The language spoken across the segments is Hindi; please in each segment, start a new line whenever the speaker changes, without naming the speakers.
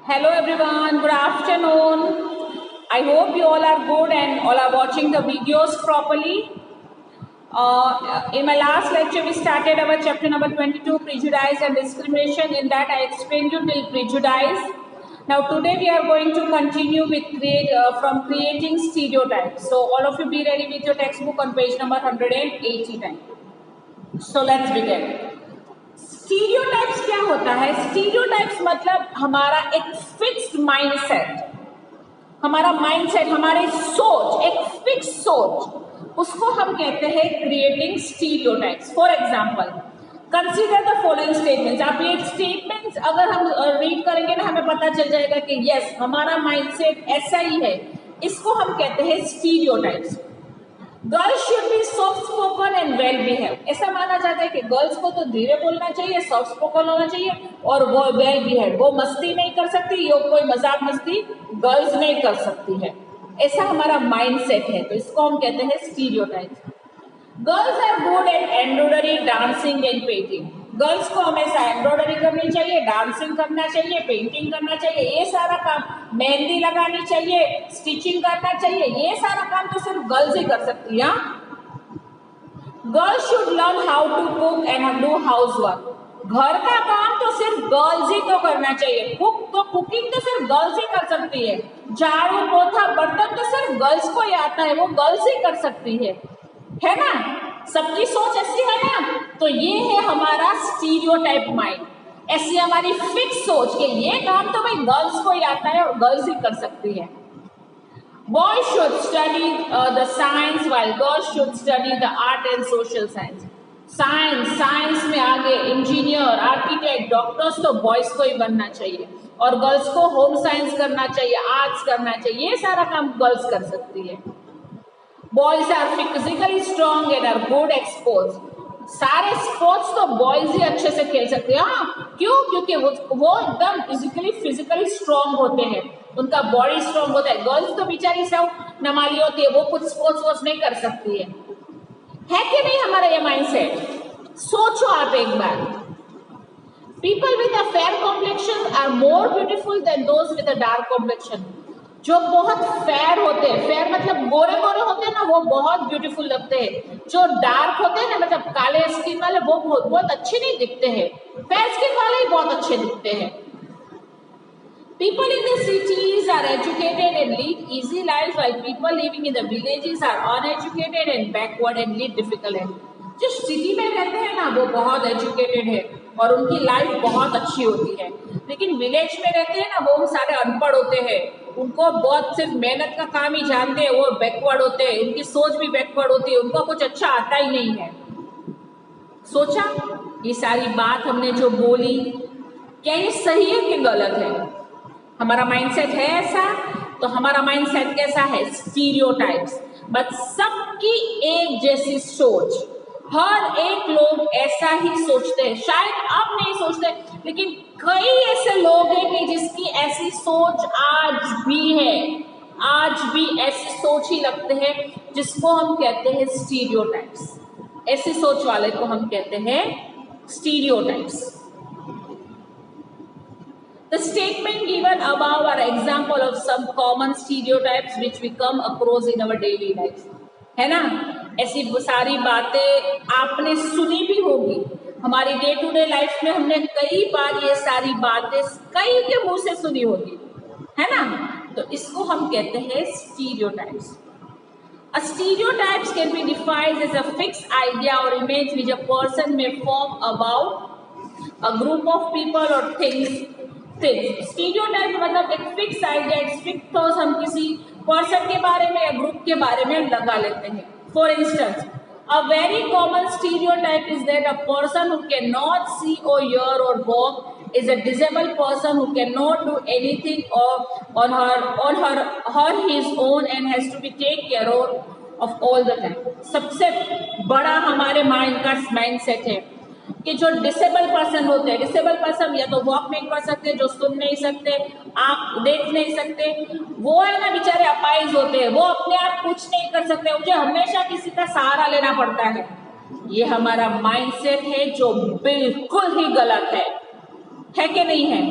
Hello everyone, good afternoon. I hope you all are good and all are watching the videos properly. In my last lecture, we started our chapter number 22, prejudice and discrimination. In that, I explained you till prejudice. Now today we are going to continue with from creating stereotypes. So all of you be ready with your textbook on page number 189. So let's begin. Stereotypes क्या होता है? स्टीरियोटाइप्स मतलब हमारा एक फिक्स्ड माइंडसेट, हमारा माइंडसेट, हमारी सोच, एक फिक्स सोच, उसको हम कहते हैं creating stereotypes. For example, consider the following statements. आप ये स्टेटमेंट्स अगर हम रीड करेंगे ना, हमें पता चल जाएगा कि यस, हमारा माइंडसेट ऐसा ही है. इसको हम कहते हैं stereotypes. Girls should be soft spoken and well behave. ऐसा माना जाता है कि गर्ल्स को तो धीरे बोलना चाहिए, सॉफ्ट स्पोकन होना चाहिए और वो वेल बिहेव, वो मस्ती नहीं कर सकती, ये कोई मजाक मस्ती गर्ल्स नहीं कर सकती है. ऐसा हमारा माइंडसेट है, तो इसको हम कहते हैं stereotype. Girls are good at embroidery, dancing and painting. Girls को हमेशा एम्ब्रॉयडरी करनी चाहिए, डांसिंग करना चाहिए, पेंटिंग करना चाहिए, ये सारा काम, मेहंदी लगानी चाहिए, स्टिचिंग करना चाहिए, ये सारा काम तो सिर्फ गर्ल्स ही कर सकती है. Girls should learn how to cook and do house work. घर का काम तो सिर्फ गर्ल्स ही तो करना चाहिए. कुकिंग तो सिर्फ गर्ल्स ही कर सकती है. झाड़ू पोछा बर्तन तो सिर्फ गर्ल्स को ही आता है, वो गर्ल्स ही कर सकती है ना. सबकी सोच ऐसी है ना. तो ये है हमारा स्टीरियोटाइप माइंड. ऐसी हमारी फिक्स सोच के ये काम तो भाई गर्ल्स को ही आता है और गर्ल्स ही कर सकती है. Boys should study the science while girls should study the art and social science. Science में आगे इंजीनियर, आर्किटेक्ट, डॉक्टर्स तो बॉयज को ही बनना चाहिए और गर्ल्स को होम साइंस करना चाहिए, आर्ट्स करना चाहिए. ये सारा काम गर्ल्स कर सकती है. Boys are physically strong and are good at sports. सारे स्पोर्ट्स तो बॉयज ही अच्छे से खेल सकते हैं. हाँ, क्यों? क्योंकि वो एकदम फिजिकली स्ट्रॉन्ग होते हैं, उनका बॉडी स्ट्रॉन्ग होता है. गर्ल्स तो बेचारी सब नमाली होती है, वो कुछ स्पोर्ट्स नहीं कर सकती है कि नहीं? हमारा ये माइंडसेट सोचो आप एक बार. People with a fair complexion are more beautiful than those with a dark complexion. जो बहुत फेयर होते हैं, फेयर मतलब गोरे गोरे होते हैं ना, वो बहुत ब्यूटीफुल लगते हैं. जो डार्क होते हैं ना, मतलब काले स्किन वाले, वो बहुत अच्छे नहीं दिखते हैं. फेयर स्किन वाले ही बहुत अच्छे दिखते हैं. People in the cities are educated and lead easy lives, while people living in the villages are uneducated and backward and lead difficult life. जो सिटी में रहते हैं ना, वो बहुत एजुकेटेड है और उनकी लाइफ बहुत अच्छी होती है. लेकिन विलेज में रहते हैं ना, वो सारे अनपढ़ होते हैं, उनको बहुत सिर्फ मेहनत का काम ही जानते हैं, वो बैकवर्ड होते हैं, उनकी सोच भी बैकवर्ड होती है, उनको कुछ अच्छा आता ही नहीं है. सोचा ये सारी बात हमने जो बोली, क्या ये सही है कि गलत है? हमारा माइंडसेट है ऐसा, तो हमारा माइंडसेट कैसा है? स्टीरियोटाइप्स. बट सबकी एक जैसी सोच, हर एक लोग ऐसा ही सोचते हैं. शायद आप नहीं सोचते, लेकिन कई ऐसे लोग हैं कि जिसकी ऐसी सोच आज भी है, आज भी ऐसी सोच ही रखते हैं, जिसको हम कहते हैं स्टीरियोटाइप्स. ऐसी सोच वाले को हम कहते हैं stereotypes. The statement given above are example of some common stereotypes which we come across in our daily life. है ना? ऐसी सारी बातें आपने सुनी भी होगी. हमारी डे टू डे लाइफ में हमने कई बार ये सारी बातें कई के मुंह से सुनी होगी, है ना? तो इसको हम कहते हैं stereotypes. A stereotypes can be defined as a fixed idea or image which a person may form about a group of people or things. Stereotype मतलब एक फिक्स आइडिया, एक फिक्स थॉट हम किसी पर्सन के बारे में या ग्रुप के बारे में लगा लेते हैं. For instance, a very common stereotype is that a person who can not see or hear or walk is a disable person who can not do anything on his own and has to be take care of all the time. सबसे बड़ा हमारे माइंड का माइंडसेट है कि जो डिसेबल पर्सन होते हैं, डिसेबल पर्सन या तो वॉक नहीं कर सकते, जो सुन नहीं सकते, आँख देख नहीं सकते, वो है ना बेचारे अपाइज होते हैं, वो अपने आप कुछ नहीं कर सकते, मुझे हमेशा किसी का सहारा लेना पड़ता है. ये हमारा माइंडसेट है जो बिल्कुल ही गलत है कि नहीं है?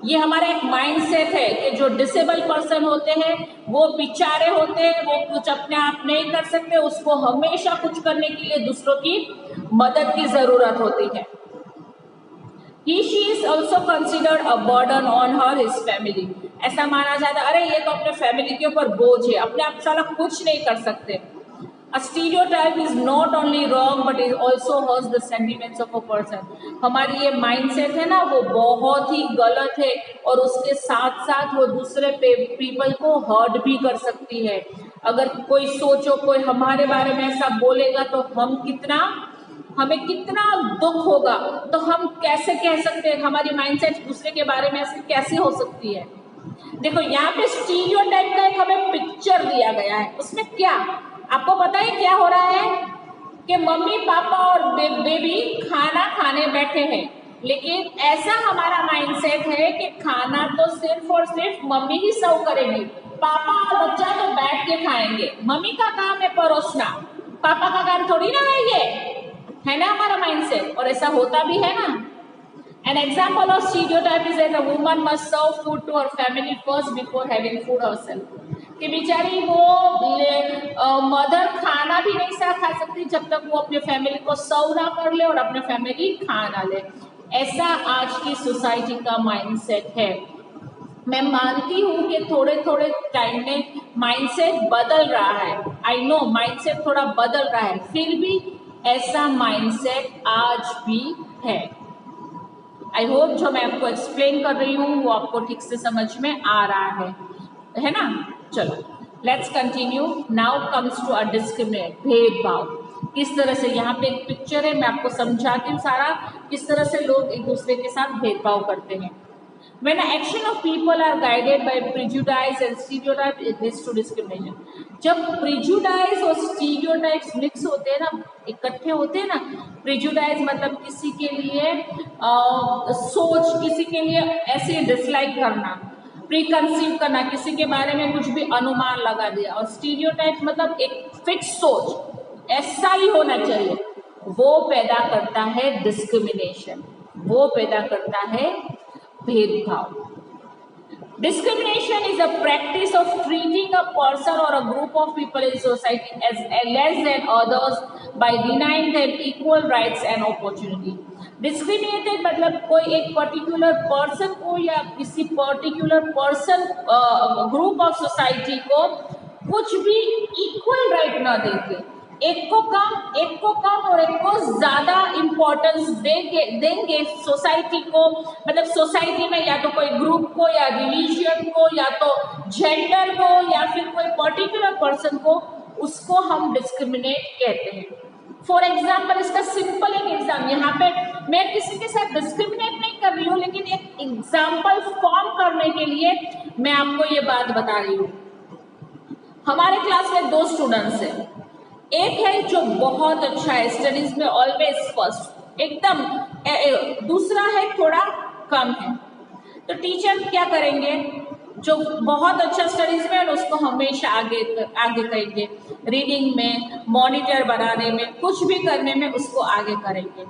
ये हमारा एक माइंडसेट है कि जो डिसेबल पर्सन होते हैं वो बेचारे होते हैं, वो कुछ अपने आप नहीं कर सकते, उसको हमेशा कुछ करने के लिए दूसरों की मदद की जरूरत होती है। She is also considered a burden on her his family। ऐसा माना जाता है अरे ये तो अपने फैमिली के ऊपर बोझ है, अपने आप साला कुछ नहीं कर सकते। A stereotype is not only wrong but it also hurts the sentiments of a person। हमारी ये माइंडसेट है ना वो बहुत ही गलत है और उसके साथ साथ वो दूसरे पीपल को हर्ट भी कर सकती है। अगर कोई सोचो कोई हमारे बारे में ऐसा बोलेगा तो हमें कितना दुख होगा, तो हम कैसे कह सकते हैं, हमारी माइंडसेट दूसरे के बारे में ऐसे कैसे हो सकती है। देखो यहाँ पे स्टीरियोटाइप का एक हमें पिक्चर दिया गया है, उसमें क्या आपको पता है क्या हो रहा है कि मम्मी पापा और बेबी खाना खाने बैठे हैं, लेकिन ऐसा हमारा माइंडसेट है कि खाना तो सिर्फ और सिर्फ मम्मी ही सर्व करेगी, पापा और बच्चा तो बैठ के खाएंगे। मम्मी का काम है परोसना, पापा का काम थोड़ी ना है ये, है ना हमारा माइंडसेट, और ऐसा होता भी है ना। An example of stereotype is that a woman must serve food to her family first before having food herself। कि बेचारी वो मदर खाना भी नहीं खा सकती जब तक वो अपने फैमिली को सर्व ना कर ले और अपने फैमिली खा ना ले। ऐसा आज की सोसाइटी का माइंडसेट है। मैं मानती हूँ कि थोड़े थोड़े टाइम में माइंडसेट बदल रहा है, आई नो माइंडसेट थोड़ा बदल रहा है, फिर भी ऐसा माइंडसेट आज भी है। आई होप जो मैं आपको एक्सप्लेन कर रही हूँ वो आपको ठीक से समझ में आ रहा है ना। चलो let's continue. Now comes to a discriminate, भेदभाव। किस तरह से, यहाँ पे एक पिक्चर है, मैं आपको समझाती हूँ सारा किस तरह से लोग एक दूसरे के साथ भेदभाव करते हैं। When the action of people are guided by prejudice and stereotype, it leads to discrimination। जब prejudice और stereotypes मिक्स होते हैं ना, इकट्ठे होते हैं ना, prejudice मतलब किसी के लिए सोच, किसी के लिए ऐसे डिसलाइक करना, प्रीकंसीव करना, किसी के बारे में कुछ भी अनुमान लगा दिया, और stereotype मतलब एक फिक्स सोच, ऐसा ही होना चाहिए, वो पैदा करता है डिस्क्रिमिनेशन, वो पैदा करता है भेदभाव। Discrimination is a practice of treating a person or a group of people in society as less than others by denying them equal rights and opportunity। Discriminated मतलब कोई एक पर्टिकुलर पर्सन को या किसी particular person group of society को कुछ भी इक्वल राइट ना देके, एक को कम और एक को ज्यादा इम्पोर्टेंस देंगे सोसाइटी को, मतलब सोसाइटी में या तो कोई ग्रुप को या रिलीजन को या तो जेंडर को या फिर कोई पर्टिकुलर पर्सन को, उसको हम डिस्क्रिमिनेट कहते हैं। फॉर एग्जाम्पल, इसका सिंपल एक एग्जाम, यहाँ पे मैं किसी के साथ डिस्क्रिमिनेट नहीं कर रही हूँ, लेकिन एक एग्जाम्पल फॉर्म करने के लिए मैं आपको ये बात बता रही हूँ। हमारे क्लास में 2 स्टूडेंट्स हैं, एक है जो बहुत अच्छा है स्टडीज में, ऑलवेज फर्स्ट एकदम, दूसरा है थोड़ा कम है। तो टीचर क्या करेंगे, जो बहुत अच्छा स्टडीज में है उसको हमेशा आगे करेंगे, रीडिंग में, मॉनिटर बनाने में, कुछ भी करने में उसको आगे करेंगे।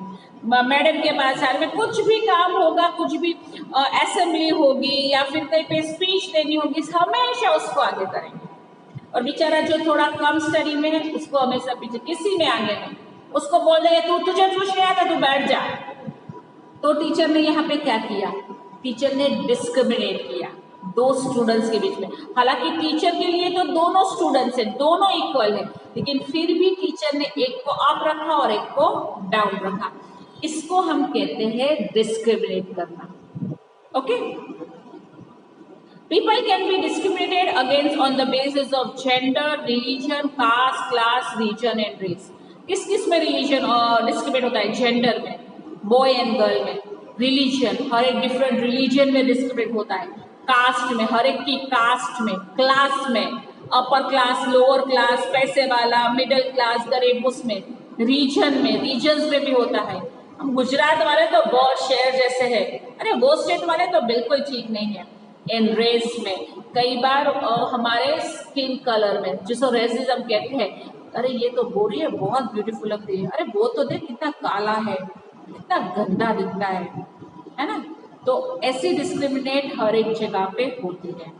मैडम के पास आने में कुछ भी काम होगा, कुछ भी असेंबली होगी या फिर कहीं पे स्पीच देनी होगी, हमेशा उसको आगे करेंगे। और बेचारा जो थोड़ा कम स्टडी में है उसको हमेशा पीछे, किसी में आगे नहीं, उसको बोल देंगे तुझे कुछ नहीं आता, तू बैठ जा। तो टीचर ने यहाँ पे क्या किया, टीचर ने डिस्क्रिमिनेट किया 2 स्टूडेंट्स के बीच में। हालांकि टीचर के लिए तो दोनों स्टूडेंट्स हैं, दोनों इक्वल है, लेकिन फिर भी टीचर ने एक को अप रखा और एक को डाउन रखा। इसको हम कहते हैं डिस्क्रिमिनेट करना। Okay, people can be discriminated against on the basis of gender, religion, caste, class, region and race। किस में रिलीजन डिस्क्रिमिनेट होता है, जेंडर में, बॉय एंड गर्ल में, रिलीजन हर एक डिफरेंट रिलीजन में डिस्क्रिमिनेट होता है, कास्ट में हर एक की कास्ट में, क्लास में अपर क्लास, लोअर क्लास, पैसे वाला, मिडिल क्लास, गरीब, उसमें, रीजन में, रीजन्स में भी होता है। हम गुजरात वाले तो बहुत शहर जैसे है, अरे वो स्टेट वाले तो बिल्कुल ठीक नहीं है। इन रेस में कई बार हमारे स्किन कलर में, जिसको रेसिज्म कहते हैं, अरे ये तो गोरी है, बहुत ब्यूटीफुल लगती है, अरे वो तो देख कितना काला है, कितना गंदा दिखता है ना। तो ऐसी डिस्क्रिमिनेट हर एक जगह पे होती है।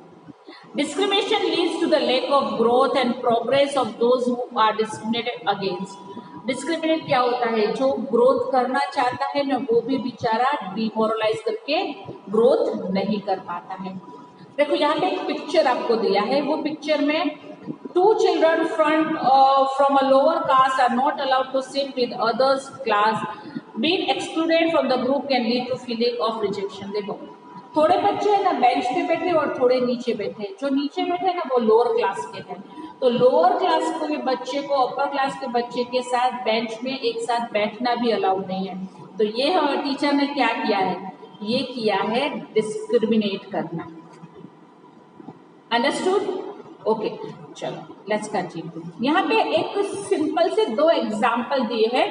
Discrimination leads to the lack of growth and progress of those who are discriminated against. Discriminate क्या होता है, जो ग्रोथ करना चाहता है ना वो भी बेचारा डिमोरलाइज करके ग्रोथ नहीं कर पाता है। देखो यहाँ पे एक पिक्चर आपको दिया है, वो पिक्चर में two children from a lower caste are not allowed to sit with others class. Being excluded from the group can lead to feeling of rejection. देखो थोड़े बच्चे है ना बेंच पे बैठे और थोड़े नीचे बैठे, जो नीचे बैठे ना वो लोअर क्लास के हैं, तो लोअर क्लास के बच्चे को अपर क्लास के बच्चे के साथ बेंच में एक साथ बैठना भी अलाउड नहीं है। तो ये टीचर ने क्या किया है, ये किया है डिस्क्रिमिनेट करना। अंडरस्टूड? ओके, चलो लेट्स कंटिन्यू। यहाँ पे एक सिंपल से दो एग्जाम्पल दिए हैं,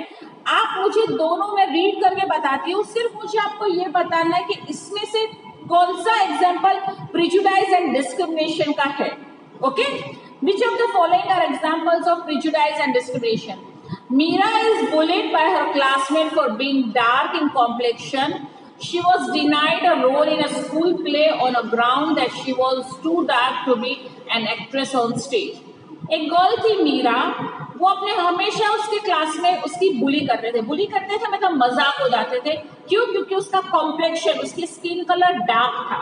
आप मुझे दोनों में रीड करके बताती हूँ, सिर्फ मुझे आपको ये बताना है कि इसमें से कौन सा एग्जाम्पल प्रिजुडाइज एंड डिस्क्रिमिनेशन का है। Okay, which of the following are examples of prejudice and discrimination? Meera is bullied by her classmate for being dark in complexion. She was denied a role in a school play on a ground that she was too dark to be an actress on stage. एक गर्ल थी मीरा, वो अपने हमेशा उसके क्लास में उसकी बुली करते थे मतलब मजाक हो जाते थे। क्यों? क्योंकि उसका कॉम्प्लेक्शन, उसकी स्किन कलर डार्क था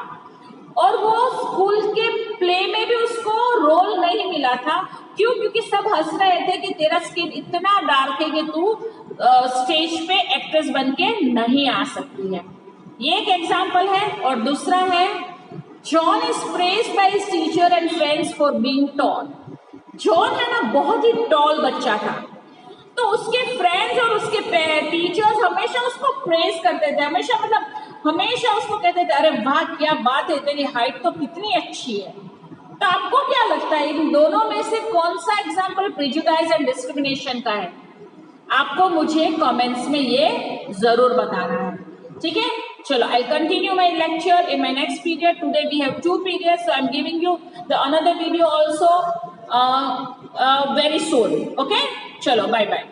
और वो स्कूल के प्ले में भी उसको रोल नहीं मिला था। क्यों? क्योंकि सब हंस रहे थे कि तेरा स्किन इतना डार्क है कि तू स्टेज पे एक्ट्रेस बन के नहीं आ सकती है। ये एक एग्जाम्पल है। और दूसरा है, John is praised by his teacher and friends for being tall. John है ना बहुत ही टॉल बच्चा था, तो उसके फ्रेंड्स और उसके टीचर्स हमेशा उसको प्रेज करते थे, हमेशा उसको कहते थे अरे वाह क्या बात है, तेरी हाइट तो कितनी अच्छी है। तो आपको क्या लगता है इन दोनों में से कौन सा एग्जाम्पल प्रिजुडाइज एंड डिस्क्रिमिनेशन का है? आपको मुझे कमेंट्स में ये जरूर बताना है, ठीक है। चलो, I'll continue my lecture in my next period. Today we have 2 periods, so I'm giving you the another video also very soon. Okay? चलो, bye bye.